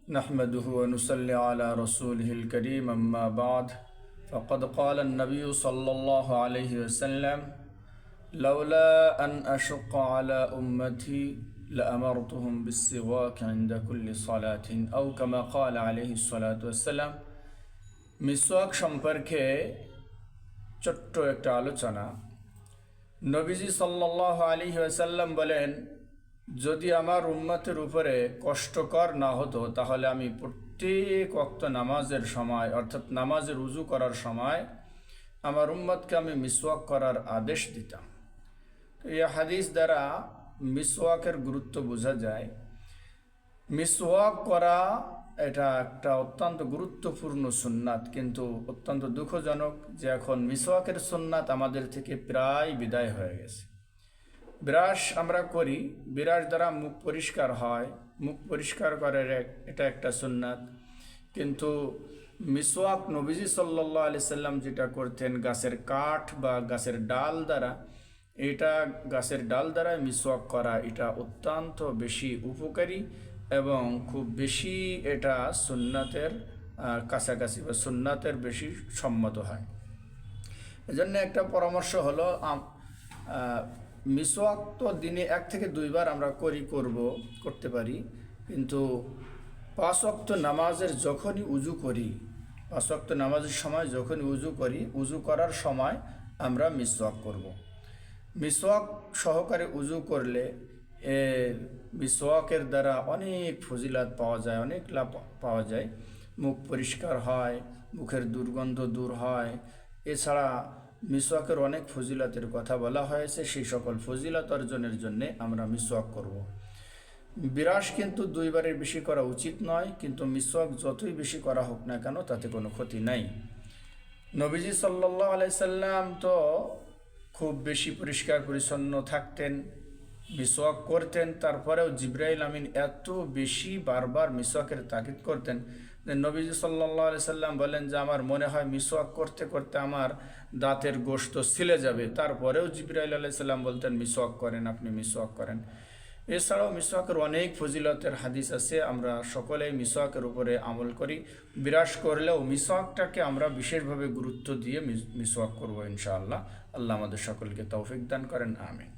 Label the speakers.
Speaker 1: नहमदुहु व नुसल्ली अला रसूलिहिल करीम अम्मा बाद फ़क़द क़ाल अन्नबी सल्लल्लाहु अलैहि वसल्लम लौला अन अशुक़्क़ अला उम्मती लअमरतुहुम बिस्सिवाक इंद कुल्लि सलातिन औ कमा क़ाल अलैहि सलातु वस्सलाम। मिसওয়াক সম্পর্কে ছোট্ট একটা আলোচনা। নবীজি সাল্লাল্লাহু আলাইহি ওয়াসাল্লাম বলেন, যদি আমার উম্মতের উপরে কষ্টকর না হতো তাহলে আমি প্রত্যেক ওয়াক্ত নামাজের সময় অর্থাৎ নামাজের উযু করার সময় আমার উম্মতকে আমি মিসওয়াক করার আদেশ দিতাম। এই হাদিস দ্বারা মিসওয়াকের গুরুত্ব বোঝা যায়। মিসওয়াক করা এটা একটা অত্যন্ত গুরুত্বপূর্ণ সুন্নাত, কিন্তু অত্যন্ত দুঃখজনক যে এখন মিসওয়াকের সুন্নাত আমাদের থেকে প্রায় বিদায় হয়ে গেছে। ব্রাশ আমরা করি, ব্রাশ দ্বারা মুখ পরিষ্কার হয়, মুখ পরিষ্কার করার এটা একটা সুন্নাত, কিন্তু মিসওয়াক নবীজি সাল্লাল্লাহু আলাইহি সাল্লাম যেটা করতেন গাছের কাঠ বা গাছের ডাল দ্বারা, এটা গাছের ডাল দ্বারা মিসওয়াক করা এটা অত্যন্ত বেশি উপকারী এবং খুব বেশি এটা সুন্নাতের কাছাকাছি বা সুন্নাতের বেশি সম্মত হয়। এজন্য একটা পরামর্শ হলো মিসওয়াক তো দিনে 1 থেকে 2 বার আমরা করতে পারি, কিন্তু 5 ওয়াক্ত নামাজের যখনই উযু করি, 5 ওয়াক্ত নামাজের সময় যখনই উযু করি, উযু করার সময় আমরা মিসওয়াক করব। মিসওয়াক সহকারে উযু করলে মিসওয়াকের দ্বারা অনেক ফজিলাত পাওয়া যায়, অনেক লাভ পাওয়া যায়। মুখ পরিষ্কার হয়, মুখের দুর্গন্ধ দূর হয়। এছাড়া মিসওয়াকের অনেক ফজিলতের কথা বলা হয়েছে, সেই সকল ফজিলত অর্জনের জন্য আমরা মিসওয়াক করব। ব্রাশ কিন্তু 2 বারের বেশি করা উচিত নয়, কিন্তু মিসওয়াক যতই বেশি করা হোক না কেন তাতে কোনো ক্ষতি নাই। নবীজি সাল্লাল্লাহু আলাইহি সাল্লাম তো খুব বেশি পরিষ্কার পরিচ্ছন্ন থাকতেন, মিসওয়াক করতেন, তারপরেও জিবরাইল আমিন এত বেশি বারবার মিসওয়াকের তাকিদ করতেন যে নবীজি সাল্লাল্লাহু আলাইহি সাল্লাম বলেন যে আমার মনে হয় মিসওয়াক করতে করতে আমার দাঁতের গোশত ছিলে যাবে, তারপরেও জিবরাইল আলাইহিস সালাম বলতেন মিসওয়াক করেন, আপনি মিসওয়াক করেন। এছাড়াও মিসওয়াকের অনেক ফজিলতের হাদিস আছে, আমরা সকলেই মিসওয়াকের উপরে আমল করি। ব্রাশ করলেও মিসওয়াকটাকে আমরা বিশেষভাবে গুরুত্ব দিয়ে মিসওয়াক করব ইনশাআল্লাহ। আল্লাহ আমাদের সকলকে তৌফিক দান করেন, আমিন।